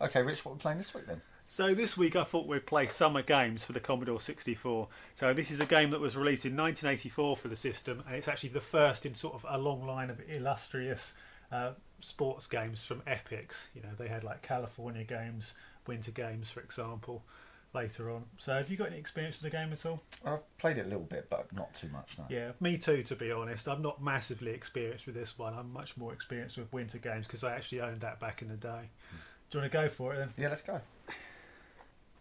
Okay, Rich, what are we playing this week then? So this week I thought we'd play Summer Games for the Commodore 64. So this is a game that was released in 1984 for the system, and it's actually the first in sort of a long line of illustrious sports games from epics. You know, they had like California Games, Winter Games, for example, later on. So have you got any experience with the game at all? I've played it a little bit, but not too much, no. Yeah, me too, to be honest. I'm not massively experienced with this one. I'm much more experienced with Winter Games because I actually owned that back in the day. Do you want to go for it then? Yeah, let's go.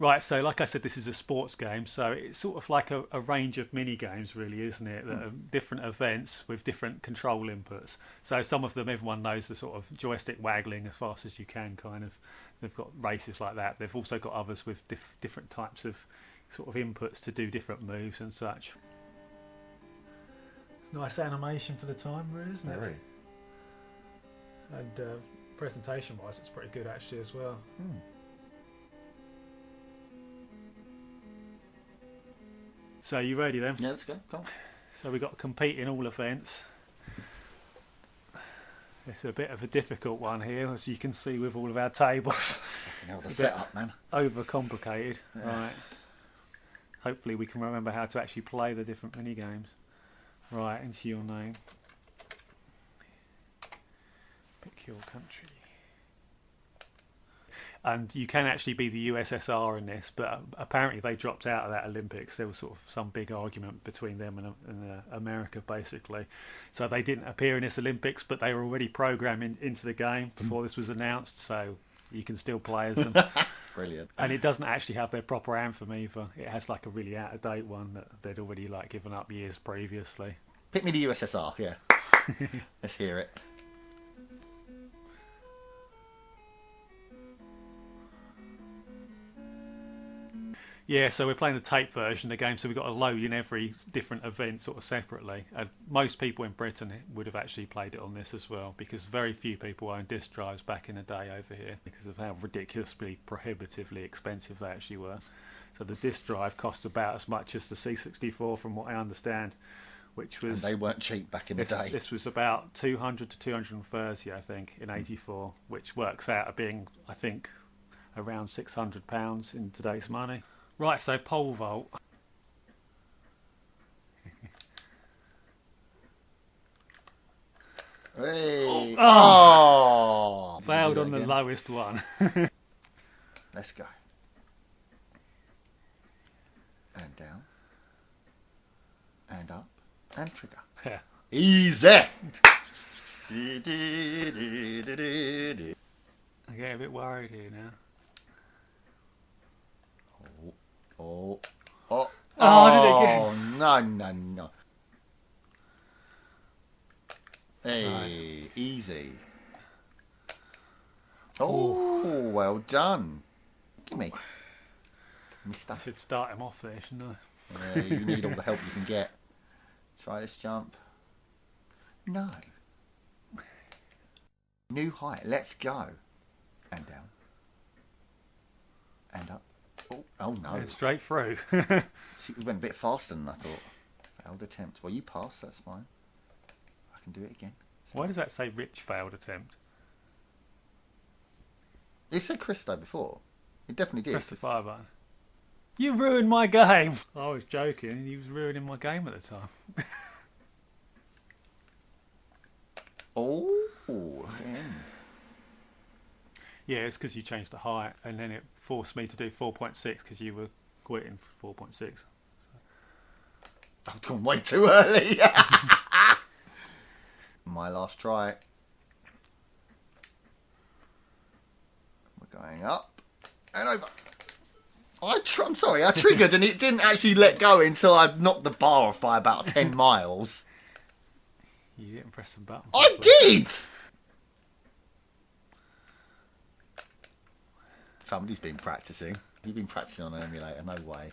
Right, so like I said, this is a sports game, so it's sort of like a range of mini games, really, isn't it? That are different events with different control inputs. So some of them, everyone knows the sort of joystick waggling as fast as you can, kind of. They've got races like that. They've also got others with different types of sort of inputs to do different moves and such. Nice animation for the time, really, isn't it? Very. And presentation-wise, it's pretty good actually as well. So you ready then? Yeah, let's go. Come on. So we've got to compete in all events. It's a bit of a difficult one here, as you can see with all of our tables. Fucking hell, the setup, man. Overcomplicated. Yeah. Right. Hopefully we can remember how to actually play the different mini games. Right, into your name. Pick your country. And you can actually be the USSR in this, but apparently they dropped out of that Olympics. There was sort of some big argument between them and America, basically. So they didn't appear in this Olympics, but they were already programmed into the game before this was announced, so you can still play as them. Brilliant. And it doesn't actually have their proper anthem either. It has like a really out-of-date one that they'd already like given up years previously. Pick me the USSR, yeah. Let's hear it. Yeah, so we're playing the tape version of the game, so we've got to load in every different event sort of separately. And most people in Britain would have actually played it on this as well, because very few people owned disk drives back in the day over here because of how ridiculously, prohibitively expensive they actually were. So the disk drive cost about as much as the C64 from what I understand, which was... And they weren't cheap back in the day. This was about 200 to 230, I think, in 84, which works out at being, I think, around £600 in today's money. Right, so pole vault. Hey. Oh! Failed Do on that the again. lowest one. Let's go. And down. And up. And trigger. Yeah. Easy! I get a bit worried here now. Oh. Oh, I did it again. No. Hey, Right. easy. Oh, well done. Gimme. Mister. I should start him off there, shouldn't I? Yeah, you need all the help you can get. Try this jump. No. New height. Let's go. And down. And up. Oh no. Yeah, straight through. See, we went a bit faster than I thought. Failed attempt. Well, you passed. That's fine. I can do it again. Why does that say Rich failed attempt? It said Christo before. It definitely did. Press the fire button. You ruined my game! I was joking, he was ruining my game at the time. Oh, look at him. Yeah, it's because you changed the height, and then it forced me to do 4.6 because you were quitting for 4.6. I've gone way too early. My last try. We're going up and over. I'm sorry, I triggered and it didn't actually let go until I knocked the bar off by about 10 miles. You didn't press the button. I properly. did! Somebody's been practicing. You've been practicing on an emulator, no way.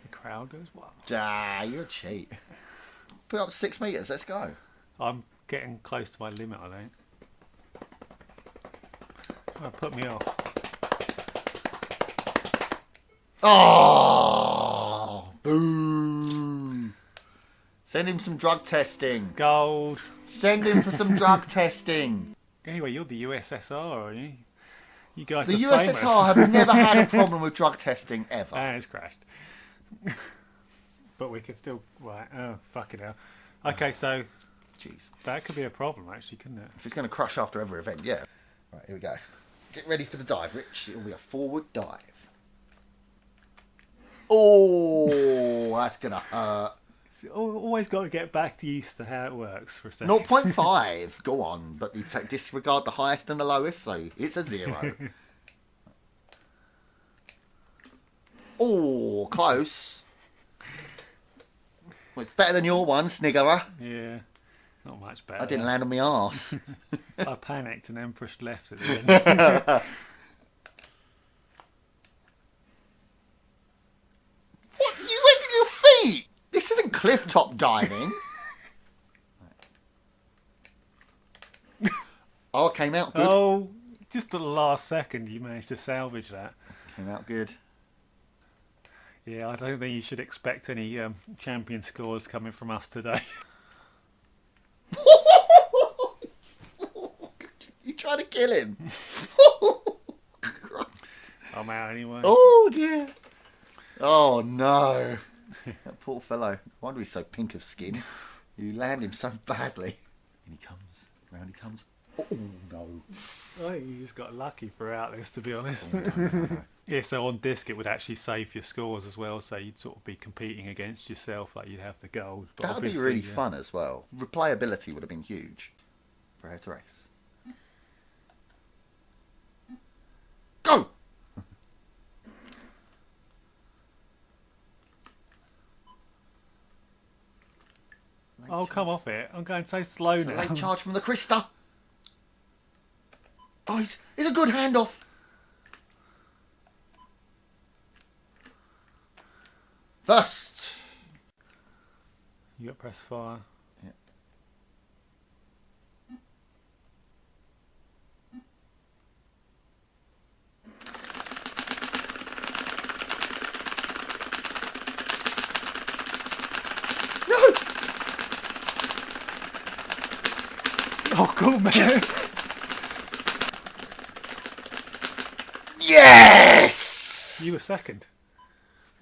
The crowd goes wild. Ah, you're a cheat. Put up 6 metres, let's go. I'm getting close to my limit, I think. Oh, put me off. Oh, boom. See, Send him some drug testing. Gold. Send him for some drug testing. Anyway, you're the USSR, are you? You guys The are USSR famous. have never had a problem with drug testing ever. And it's crashed. But we can still... Right, oh, fucking hell. Okay, so Jeez. that could be a problem, actually, couldn't it? If it's going to crush after every event, yeah. Right, here we go. Get ready for the dive, Rich. It'll be a forward dive. Oh, that's going to hurt. Always got to get back used to how it works for a second. 0.5. Go on, but you disregard the highest and the lowest, so it's a 0. Oh, close. Well, it's better than your one, Sniggerer. Yeah, not much better. I didn't land on my arse. I panicked and then pushed left at the end. What? You went with your feet? This isn't cliff top diving. Oh, it came out good. Oh, just at the last second you managed to salvage that. Came out good. Yeah, I don't think you should expect any champion scores coming from us today. You trying to kill him? Christ. I'm out anyway. Oh dear. Oh no. That poor fellow. Why do he's so pink of skin? You land him so badly. And he comes. Round he comes. Oh no. I think you just got lucky throughout this, to be honest. Oh, no. Yeah, so on disc it would actually save your scores as well, so you'd sort of be competing against yourself, like you'd have the gold. But That would be obviously, really fun as well. Replayability would have been huge for how to race. Go! Oh, come off it. I'm going so slow It's a now. late charge from the Krista. Oh, it's a good handoff. First. You got press fire. Yeah. No! Oh, cool, man. Yes! You were second.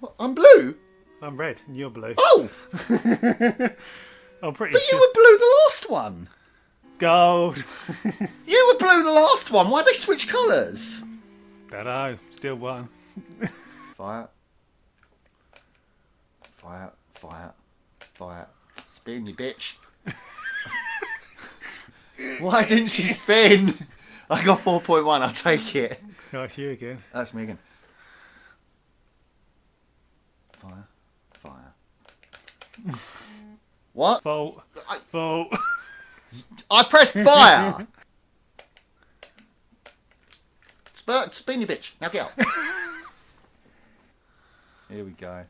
What, I'm blue? I'm red and you're blue. Oh! I'm pretty But sure. you were blue the last one. Gold. You were blue the last one. Why'd they switch colours? Don't know. Still won. Fire. Fire. Fire. Fire. Spin, you bitch. Why didn't she spin? I got 4.1. I'll take it. Nice, you again. That's me again. Fire. Fire. What? Fault. Fault. I pressed fire. Spin, you bitch. Now get up. Here we go.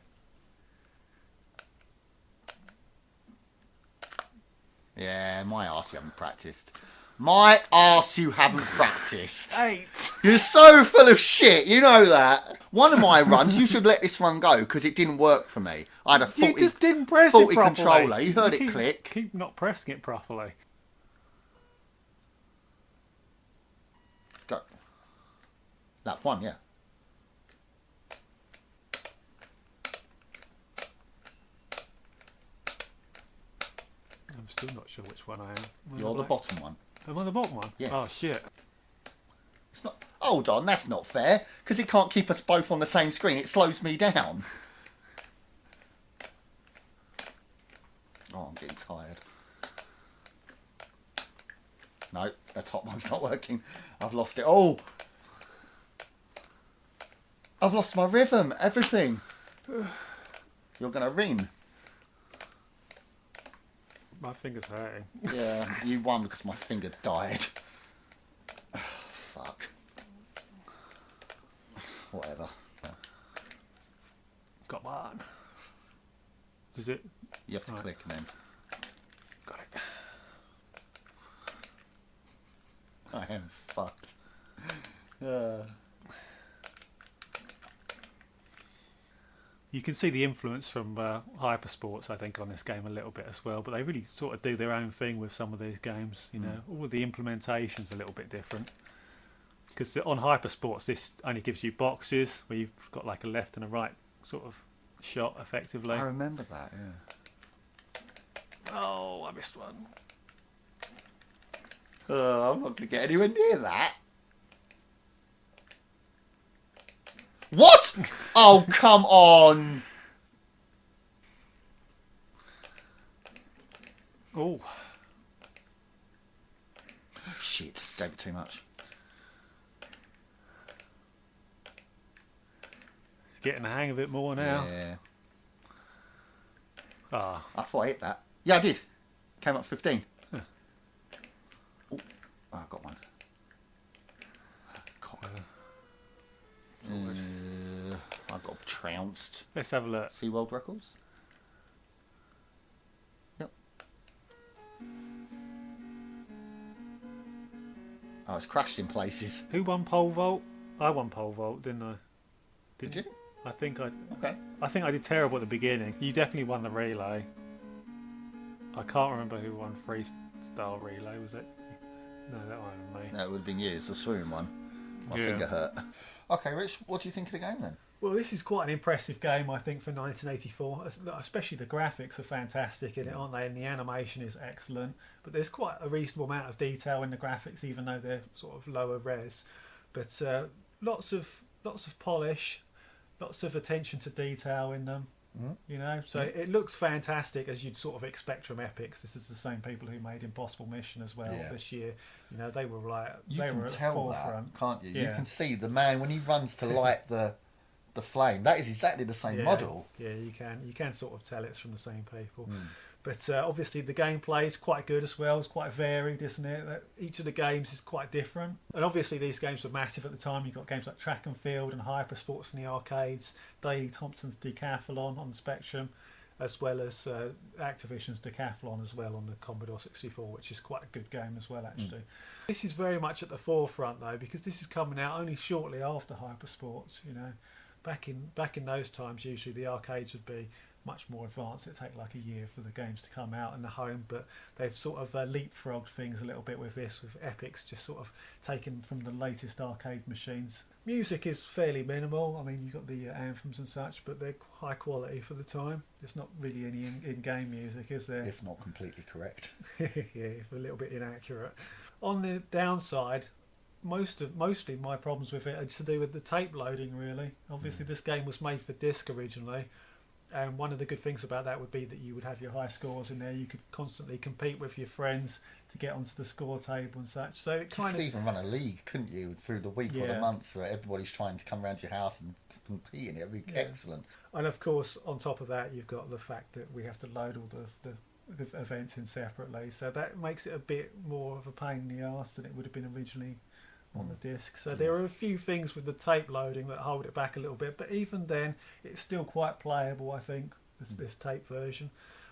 Yeah, my arse you haven't practiced. My arse you haven't practiced. 8. You're so full of shit, you know that. One of my runs, you should let this run go because it didn't work for me. I had a You 40, just didn't press it 40 properly. controller. You heard it keep, click. Keep not pressing it properly. Go. Lap 1, yeah. I'm still not sure which one I am. You're the bottom one. Am I the bottom one? Yes. Oh, shit. It's not. Hold on, that's not fair. Because it can't keep us both on the same screen. It slows me down. Oh, I'm getting tired. No, the top one's not working. I've lost it. Oh! I've lost my rhythm. Everything. You're going to ring. My finger's hurting. Yeah, you won because my finger died. Fuck. Whatever. Got one. Is it? You have to Right. click and then. Got it. I am fucked. You can see the influence from Hypersports, I think, on this game a little bit as well. But they really sort of do their own thing with some of these games. You know, all of the implementation's a little bit different. Because on Hypersports, this only gives you boxes where you've got like a left and a right sort of shot, effectively. I remember that. Yeah. Oh, I missed one. I'm not going to get anywhere near that. What? Oh, come on. Oh. Shit, gave it too much. Getting the hang of it more now. Yeah. Ah. I thought I hit that. Yeah, I did. Came up 15. Huh. Oh, I got one. Cock. I got trounced. Let's have a look. See world records? Yep. Oh, it's crashed in places. Who won pole vault? I won pole vault, didn't I? Did you? I think I. Okay. I think I did terrible at the beginning. You definitely won the relay. I can't remember who won freestyle relay. Was it? No, that wasn't me. No, it would have been you. It's a swimming one. My Yeah. finger hurt. Okay, Rich, what do you think of the game then? Well, this is quite an impressive game, I think, for 1984. Especially the graphics are fantastic in it, aren't they? And the animation is excellent. But there's quite a reasonable amount of detail in the graphics, even though they're sort of lower res. But lots of polish, lots of attention to detail in them. You know, so it looks fantastic, as you'd sort of expect from Epics. This is the same people who made Impossible Mission as well this year. You know, they were like You they can were at the tell forefront. that, can't you? Yeah. You can see the man when he runs to light the flame. That is exactly the same model. Yeah, you can sort of tell it's from the same people. But obviously the gameplay is quite good as well. It's quite varied, isn't it? Each of the games is quite different. And obviously these games were massive at the time. You've got games like Track and Field and Hypersports in the arcades, Daley Thompson's Decathlon on the Spectrum, as well as Activision's Decathlon as well on the Commodore 64, which is quite a good game as well, actually. This is very much at the forefront, though, because this is coming out only shortly after Hypersports, you know. Back in those times, usually the arcades would be much more advanced. It'd take like a year for the games to come out in the home, but they've sort of leapfrogged things a little bit with this, with Epics just sort of taken from the latest arcade machines. Music is fairly minimal. I mean, you've got the anthems and such, but they're high quality for the time. There's not really any in-game music, is there? If not completely correct. Yeah, if a little bit inaccurate. On the downside, mostly my problems with it are to do with the tape loading, really. Obviously this game was made for disc originally, and one of the good things about that would be that you would have your high scores in there. You could constantly compete with your friends to get onto the score table and such. So it You could even run a league, couldn't you, through the week or the months where everybody's trying to come around your house and compete in it. It'd be excellent. And of course, on top of that, you've got the fact that we have to load all the events in separately. So that makes it a bit more of a pain in the arse than it would have been originally on the disc. So there are a few things with the tape loading that hold it back a little bit, but even then it's still quite playable, I think, this tape version.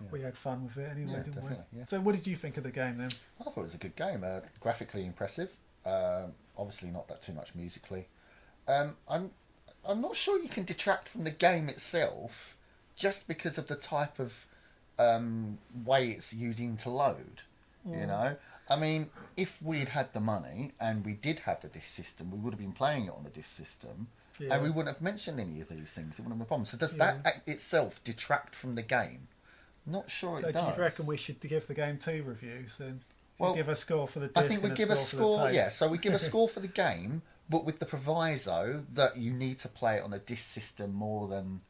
We had fun with it anyway, didn't we? Yeah. So what did you think of the game then? I thought it was a good game. Graphically impressive. Obviously not that too much musically. I'm not sure you can detract from the game itself just because of the type of way it's using to load. You know, I mean, if we'd had the money and we did have the disc system, we would have been playing it on the disc system, and we wouldn't have mentioned any of these things. It wouldn't have been a problem. So does that itself detract from the game? Not sure it does. So do you reckon we should give the game 2 reviews then? Well, give a score for the disc. I think we and give a score. score. Yeah, so we give a score for the game, but with the proviso that you need to play it on the disc system more than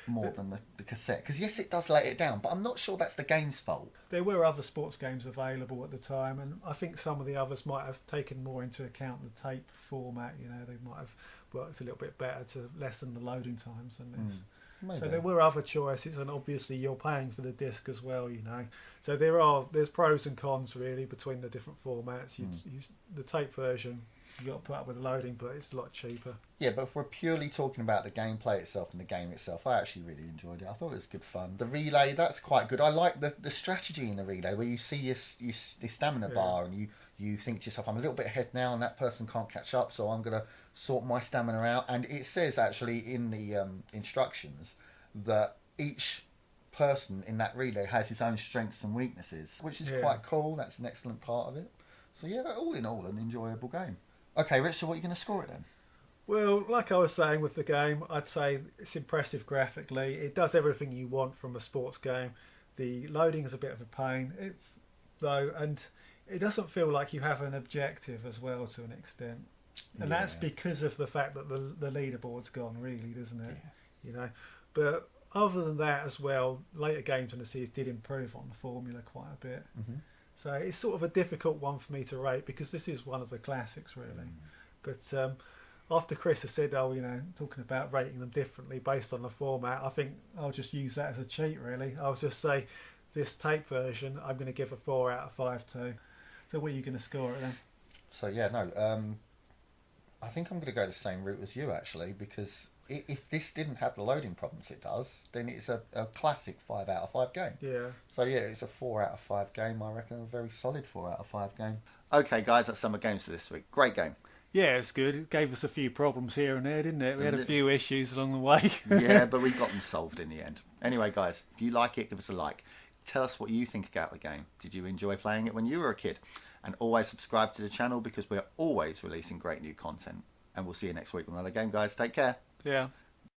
the cassette. Because yes, it does let it down, but I'm not sure that's the game's fault. There were other sports games available at the time, and I think some of the others might have taken more into account the tape format. You know, they might have worked a little bit better to lessen the loading times than this. Maybe. So there were other choices, and obviously you're paying for the disc as well, you know. So there's pros and cons really between the different formats. The tape version because you've got to put up with the loading, but it's a lot cheaper. Yeah, but if we're purely talking about the gameplay itself and the game itself, I actually really enjoyed it. I thought it was good fun. The relay, that's quite good. I like the strategy in the relay where you see your stamina bar and you think to yourself, I'm a little bit ahead now and that person can't catch up, so I'm going to sort my stamina out. And it says actually in the instructions that each person in that relay has his own strengths and weaknesses, which is quite cool. That's an excellent part of it. So yeah, all in all, an enjoyable game. Okay, Rich, so what are you going to score it then? Well, like I was saying with the game, I'd say it's impressive graphically. It does everything you want from a sports game. The loading is a bit of a pain, though, and it doesn't feel like you have an objective as well to an extent. And that's because of the fact that the leaderboard's gone, really, doesn't it? Yeah. You know, but other than that as well, later games in the series did improve on the formula quite a bit. Mm-hmm. So it's sort of a difficult one for me to rate because this is one of the classics, really. But after Chris has said, talking about rating them differently based on the format, I think I'll just use that as a cheat, really. I'll just say this tape version, I'm going to give a 4 out of 5 to. So what are you going to score it then? So I think I'm going to go the same route as you, actually, because if this didn't have the loading problems it does, then it's a classic 5 out of 5 game. Yeah. So yeah, it's a 4 out of 5 game. I reckon a very solid 4 out of 5 game. Okay, guys, that's Summer Games for this week. Great game. Yeah, it's good. It gave us a few problems here and there, didn't it? We had a few issues along the way. Yeah, but we got them solved in the end. Anyway, guys, if you like it, give us a like. Tell us what you think about the game. Did you enjoy playing it when you were a kid? And always subscribe to the channel because we're always releasing great new content. And we'll see you next week with another game, guys. Take care. Yeah.